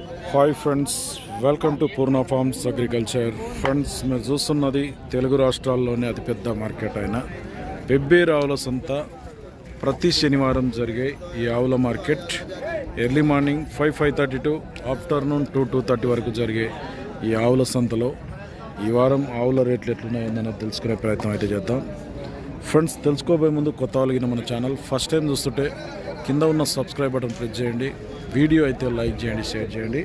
Hi friends, welcome to Purna forms agriculture. Friends, మీరు చూస్తున్నది తెలుగు రాష్ట్రాల్లోనే అతిపెద్ద మార్కెట్ అయిన పెబ్బేరు ఆవుల సంత. ప్రతి శనివారం జరిగే ఈ ఆవుల market early morning 5:30 to afternoon 2:30 వరకు జరిగే ఈ ఆవుల సంతలో ఈ వారం ఆవుల రేట్లు ఎట్లున్నాయో తెలుసుకునే ప్రయత్నం అయితే చేద్దాం. ఫ్రెండ్స్, తెలుసుకోబోయే ముందు కొత్త వాళ్ళగిన మన ఛానల్ ఫస్ట్ టైం చూస్తుంటే కింద ఉన్న సబ్స్క్రైబ్ బటన్ ప్రెస్ చేయండి. వీడియో అయితే లైక్ చేయండి, షేర్ చేయండి.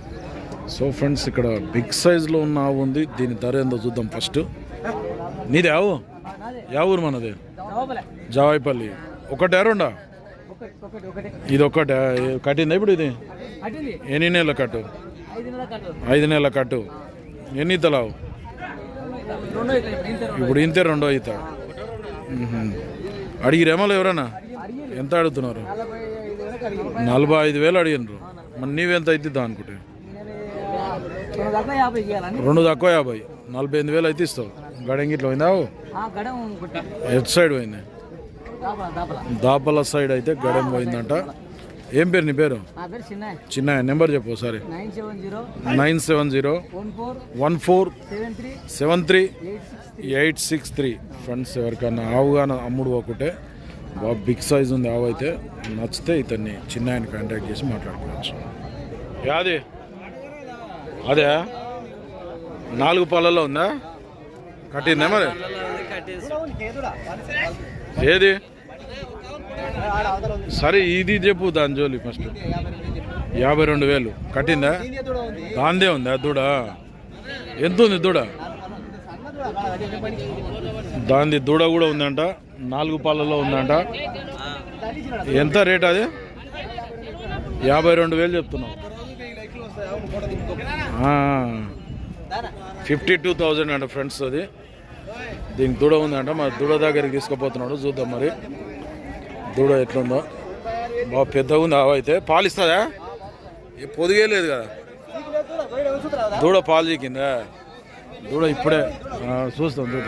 సో ఫ్రెండ్స్, ఇక్కడ బిగ్ సైజులో ఉన్న ఆవు ఉంది. దీని ధర ఏందో చూద్దాం. ఫస్ట్ నీది ఆవు యా ఊరు? మనది జావాయిపల్లి. ఒకటే రెండా? ఇది ఒకటే కట్టిందా ఇప్పుడు? ఇది ఎన్ని నెలల కట్టు? 5 నెలల కట్టు. ఎన్ని ఈతలావు ఇప్పుడు? ఇంతే రెండో ఈత. అడిగిరేమో ఎవరన్నా? ఎంత అడుగుతున్నారు? 45,000 అడిగినారు. మరి నీవెంత అవుతుందా అనుకుంటే? 2 తక్కువ 50. 48,000 అయితే ఇస్తావు. గడంగిట్లో పోయిందావు? ఎట్ సైడ్ పోయింది? దాపల సైడ్ అయితే గడం పోయిందంట. ఏం పేరు నీ పేరు? చిన్న. నెంబర్ చెప్పు ఒకసారి. 97014737863. ఫ్రెండ్స్, ఎవరికన్నా ఆవు కానీ అమ్ముడు ఒకటే బాగా బిగ్ సైజ్ ఉంది ఆవు. అయితే నచ్చితే ఇతన్ని చిన్న ఆయన కాంటాక్ట్ చేసి మాట్లాడుకోవచ్చు. యాది అదే 4 పళ్ళల్లో ఉందా? కట్టిందా మరి? ఏది సరే ఇది చెప్పు. దాని జోలి ఫస్ట్ 52,000 కట్టిందా? దాందే ఉందా దూడ? ఎంత ఉంది దూడ? దాని దూడ కూడా ఉందంట. 4 పాలలో ఉందంట. ఎంత రేట్ అది? 52,000 చెప్తున్నావు. 52,000 అంట ఫ్రెండ్స్. అది దీనికి దూడ ఉందంట. మరి దూడ దగ్గరికి తీసుకుపోతున్నాడు. చూద్దాం మరి దూడ ఎట్లుందో. బాగా పెద్దగా ఉంది ఆవు. అయితే పాలు ఇస్తుందా? పొదిగే లేదు కదా దూడ. పాలు చీకిందా దూడ? ఇప్పుడే చూస్తాం దూడ.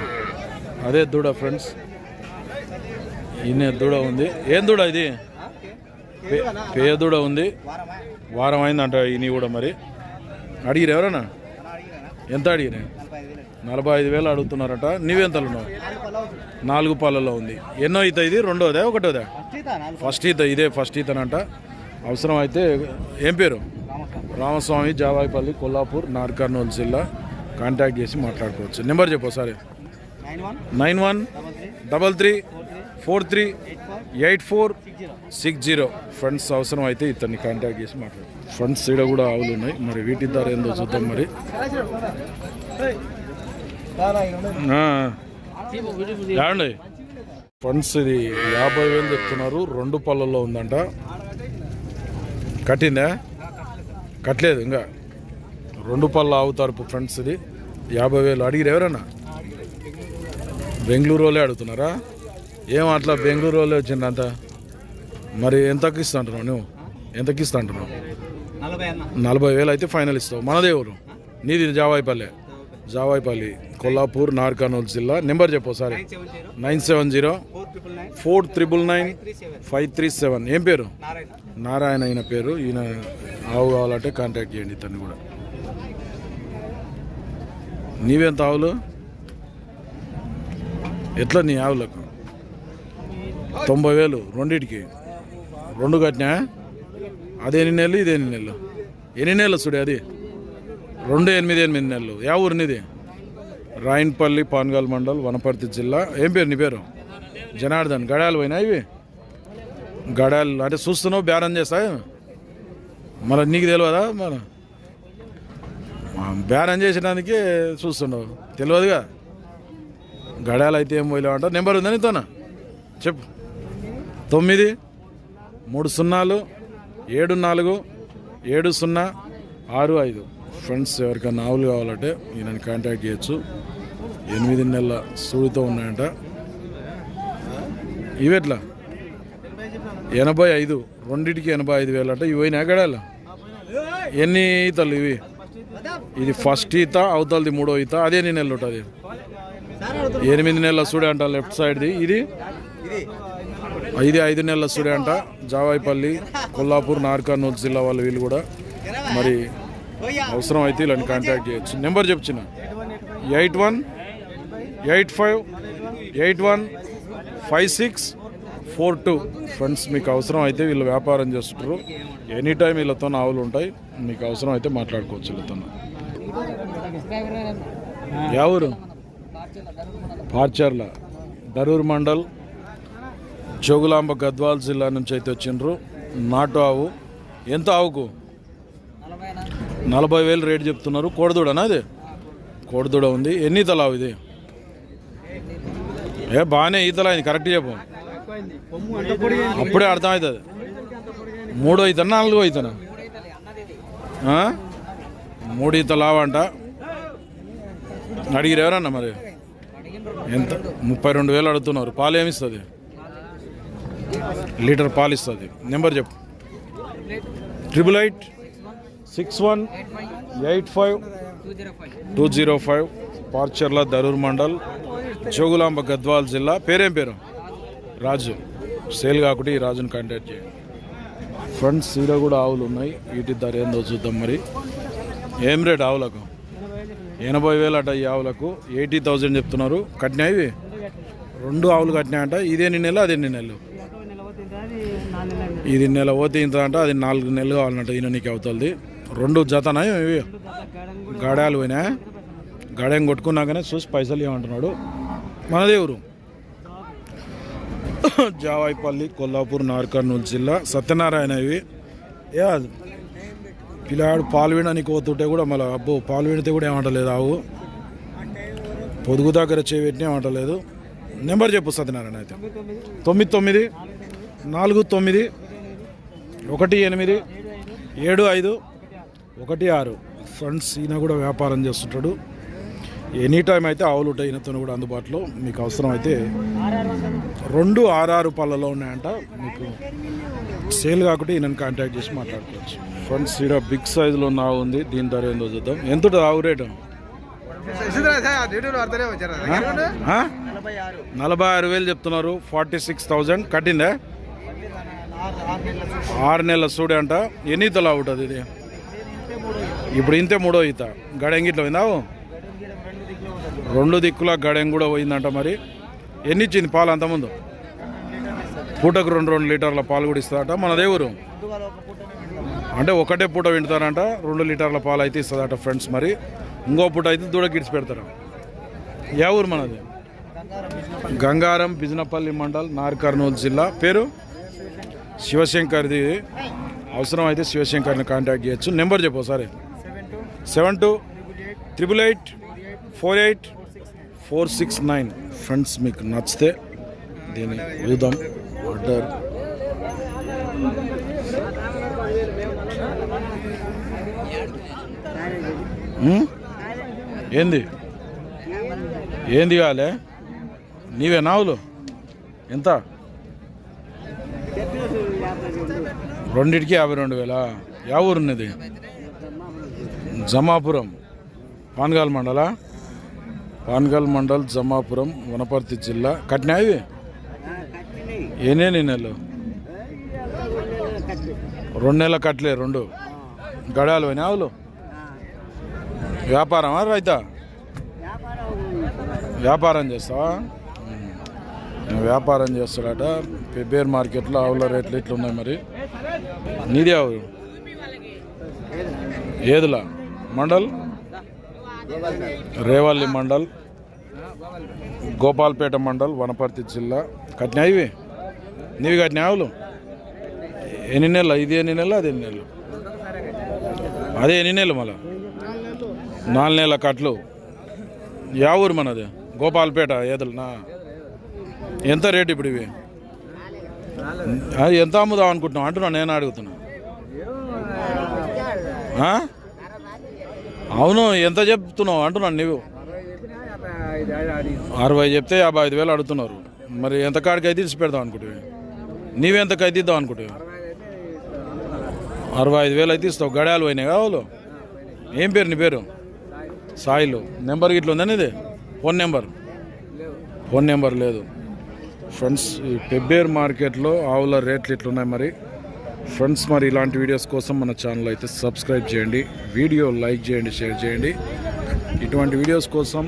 అదే దూడ ఫ్రెండ్స్. ఇన్నే దూడ ఉంది. ఏం దూడ ఇది? పేయ దూడ ఉంది. వారం అయిందంట ఇని కూడా. మరి అడిగిరు ఎవరన్నా? ఎంత అడిగిరా? 45,000 అడుగుతున్నారట. నీవెంతలు ఉన్నావు? 4 పాలలో ఉంది. ఎన్నో ఈత ఇది? రెండోదా ఒకటోదా? ఫస్ట్ ఈత. ఇదే ఫస్ట్ ఈతనంట. అవసరం అయితే ఏం పేరు? రామస్వామి, జావాయిపల్లి, కొల్లాపూర్, నార్కర్నూలు జిల్లా. కాంటాక్ట్ చేసి మాట్లాడుకోవచ్చు. నెంబర్ చెప్పు ఒకసారి. 9133438460. ఫ్రెండ్స్, అవసరం అయితే ఇతన్ని కాంటాక్ట్ చేసి మాట్లాడు. ఫ్రెండ్స్, ఇక్కడ కూడా ఆవులు ఉన్నాయి. మరి వీటి ధర ఏందో చూద్దాం. మరి ఏమండి ఫ్రెండ్స్, ఇది 50,000 చెప్తున్నారు. 2 పళ్ళల్లో ఉందంట. కట్టిందా? కట్టలేదు ఇంకా. 2 పళ్ళు ఆవు తరపు ఫ్రెండ్స్. ఇది 50,000 అడిగిరు ఎవరన్నా? బెంగళూరు వాళ్ళే అడుగుతున్నారా? ఏం అట్లా బెంగళూరు వాళ్ళే వచ్చింది అంత? మరి ఎంతకి ఇస్తా అంటున్నావు నువ్వు? ఎంతకి ఇస్తా అంటున్నావు? 40,000 అయితే ఫైనల్ ఇస్తావు. మనదే ఊరు? నీది జావాయిపల్లి. జావాయిపల్లి, కొల్లాపూర్, నార్కర్నూలు జిల్లా. నెంబర్ చెప్పు ఒకసారి. 970499537. ఏం పేరు? నారాయణ అయిన పేరు. ఈయన ఆవు కావాలంటే కాంటాక్ట్ చేయండి ఇతన్ని కూడా. నీవెంత ఆవులు? ఎట్లా నీ ఆవులకు? 90,000 రెండింటికి. 2 కట్టినా? అది ఎన్ని నెలలు? ఇది ఎన్ని నెలలు? ఎన్ని నెలలు చూడే? అది 2 8 నెలలు. యా ఊరు నీది? రాయన్పల్లి, పాన్గాల్ మండల్, వనపర్తి జిల్లా. ఏం పేరు నీ పేరు? జనార్దన్. గడాలు పోయినా ఇవి? గడాలు అంటే చూస్తున్నావు, బేరం చేస్తాయి. మళ్ళీ నీకు తెలియదా? మన బేరం చేసడానికి చూస్తున్నావు, తెలియదుగా. గడాలు అయితే ఏం పోయిలేవు అంట. నెంబర్ ఉందా నీతోనా? చెప్పు. 9330747065. ఫ్రెండ్స్, ఎవరికైనా ఆవులు కావాలంటే ఈయనని కాంటాక్ట్ చేయొచ్చు. 8 నెలల సూడితో ఉన్నాయంట. ఇవెట్లా? 85. రెండింటికి 85,000 అంట. ఇవి పోయినా గడాలు? ఎన్ని ఈతలు ఇవి? ఇది ఫస్ట్ ఈత, అవతలది 3వ ఈత. అదే ఎన్ని నెలలు ఉంటుంది? 8 నెలల సూడే అంట లెఫ్ట్ సైడ్ది. ఇది 5 నెలల సూడే అంట. జావాయిపల్లి, కొల్లాపూర్, నార్కర్నూలు జిల్లా వాళ్ళు. వీళ్ళు కూడా మరి అవసరం అయితే ఇలాంటి కాంటాక్ట్ చేయొచ్చు. నెంబర్ చెప్తున్నా 8185815642. ఫ్రెండ్స్ మీకు అవసరం అయితే వీళ్ళు వ్యాపారం చేస్తుంటారు. ఎనీ టైం వీళ్ళతో ఆవులు ఉంటాయి. మీకు అవసరం అయితే మాట్లాడుకోవచ్చు వీళ్ళతో. ఎవరు పార్చర్ల దరూర్ మండల్ జోగులాంబ గద్వాల్ జిల్లా నుంచి అయితే వచ్చిండ్రు. నాటు ఆవు. ఎంత ఆవుకు? 40,000 రేట్ చెప్తున్నారు. కోడదూడనా అది? కోడదూడ ఉంది. ఎన్ని ఈతలు ఆవు ఇది? బాగానే ఈతలు అయింది. కరెక్ట్ చెప్పు. అప్పుడే అర్థమవుతుంది. 3 ఈతనా 4 ఈతనా? 3 ఈతలు ఆవంట. అడిగిరు ఎవరన్నా మరి? ఎంత? 32,000 అడుగుతున్నారు. పాలు ఏమిస్తుంది? లీటర్ పాలు ఇస్తుంది. నెంబర్ చెప్పు. 8861858205. పార్చర్ల దరూర్ మండల్ జోగులాంబ గద్వాల్ జిల్లా. పేరేం పేరు? రాజు. సేల్ కాకుండా ఈ రాజుని కాంటాక్ట్ చేయండి. ఫ్రెండ్స్ ఈడ కూడా ఆవులు ఉన్నాయి. వీటి ధర ఏందో చూద్దాం. మరి ఏం రేట్ ఆవులకు? 80,000 అట. ఈ ఆవులకు 80,000 చెప్తున్నారు. కట్టినా ఇవి 2 ఆవులు కట్టినాయంట. ఇదేన్ని నెల అదేన్ని నెలలు? ఇది నెల పోతే ఇంత అంట. అది 4 నెలలు కావాలంట. ఈయన నీకు అవుతుంది. 2 జతనా ఇవి? గాడాలు పోయినా. గాడేం కొట్టుకున్నాకనే చూసి పైసలు ఇవ్వమంటున్నాడు. మనదే ఊరు జావాయిపల్లి, కొల్లాపూర్, నార్కర్నూలు జిల్లా. సత్యనారాయణ ఇవి. పిల్లాడు పాలు వినడానికి పోతుంటే కూడా మళ్ళీ అబ్బో పాలు విడితే కూడా ఏమంటలేదు. ఆవు పొదుగు దగ్గర చేపెట్టినా ఏమంటలేదు. నెంబర్ చెప్పు సత్యనారాయణ అయితే. 9949187516. ఫ్రెండ్స్ ఈయన కూడా వ్యాపారం చేస్తుంటాడు. ఎనీ టైం అయితే ఆవులు ఉంటాయి ఈయనతో కూడా అందుబాటులో. మీకు అవసరం అయితే 2 6 పళ్ళలో ఉన్నాయంట. మీకు సేల్ కాకుండా ఈయనని కాంటాక్ట్ చేసి మాట్లాడుకోవచ్చు. ఫ్రెండ్స్ ఈడ బిగ్ సైజులో ఉన్న ఆవు ఉంది. దీని ధర ఏందో చూద్దాం. ఎంత ఉంటుంది ఆవు రేటు? 46,000 చెప్తున్నారు. 46,000. కట్టిందా? 6 నెలల సూడి అంట. ఎన్ని ఈతలు ఉంటుంది ఇది? ఇప్పుడు ఇంతే 3వ ఈత. గడెంగిట్లో పోయిందావు? 2 దిక్కుల గడెం కూడా పోయిందంట. మరి ఎన్ని ఇచ్చింది పాలు అంతకుముందు? పూటకు 2 లీటర్ల పాలు కూడా ఇస్తుందట. మన దేవురు అంటే ఒకటే పూట వింటారంట. 2 లీటర్ల పాలు అయితే ఇస్తుందట. ఫ్రెండ్స్ మరి ఇంకో పూట అయితే దూడ గిడిచి పెడతారు. ఏ ఊరు మనది? గంగారం, బిజినపల్లి మండల్, నార్కర్నూలు జిల్లా. పేరు శివశంకర్ది. అవసరం అయితే శివశంకర్ని కాంటాక్ట్ చేయొచ్చు. నెంబర్ చెప్పు ఒకసారి. 7288848469. ఫ్రెండ్స్ మీకు నచ్చితే దీన్ని చూద్దాం. ఆర్డర్ ఏంది కాలే? నీవే నావులు ఎంత? 2టికి 52,000. యా ఊరున్నది? జమాపురం, పాన్గాల్ మండలా? పాన్గాల్ మండల్, జమాపురం, వనపర్తి జిల్లా. కట్టినా ఇవి? ఎన్ని నెలలు? 2 నెలల కట్టలే. 2 గడాలు పోయినా ఆవులు. వ్యాపారమా రైతా? వ్యాపారం చేస్తావా? వ్యాపారం చేస్తాడట. పెబ్బేర్ మార్కెట్లో ఆవుల రేట్లు ఇట్లున్నాయి. మరి నీది ఆవు? ఏదులా మండల్? రేవల్లి మండల్, గోపాల్పేట మండల్, వనపర్తి జిల్లా. కట్టినా ఇవి? నీవి కట్టినా ఆవులు? ఎన్ని నెలలు? ఇది ఎన్ని నెలలు? అది ఎన్ని నెలలు? అదే ఎన్ని నెలలు? మళ్ళా 4 నెలల కట్లు. యా ఊరు మనది? గోపాల్పేట. ఏదలనా? ఎంత రేటు ఇప్పుడు ఇవి? ఎంత అమ్ముదాం అనుకుంటున్నావు అంటున్నా. నేను అడుగుతున్నా. అవును, ఎంత చెప్తున్నావు అంటున్నాను. నువ్వు 60 చెప్తే 55,000 అడుగుతున్నారు. మరి ఎంత కాడికి అయితే ఇచ్చి పెడదాం అనుకుంటువి? నీవెంతకు అయితే ఇద్దాం అనుకుంటువి? 65,000 అయితే ఇస్తావు. గడాలు పోయినాయి కావాలి. ఏం పేరు నీ పేరు? సాయిలు. నెంబర్ ఇట్లా ఉందని ఇది? ఫోన్ నెంబర్ లేదు. ఫ్రెండ్స్ ఈ పెబ్బేర్ మార్కెట్లో ఆవుల రేట్లు ఇట్లున్నాయి. మరి ఫ్రెండ్స్ మరి ఇలాంటి వీడియోస్ కోసం మన ఛానల్ అయితే సబ్స్క్రైబ్ చేయండి, వీడియో లైక్ చేయండి, షేర్ చేయండి. ఇటువంటి వీడియోస్ కోసం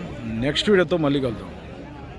నెక్స్ట్ వీడియోతో మళ్ళీ కలుద్దాం.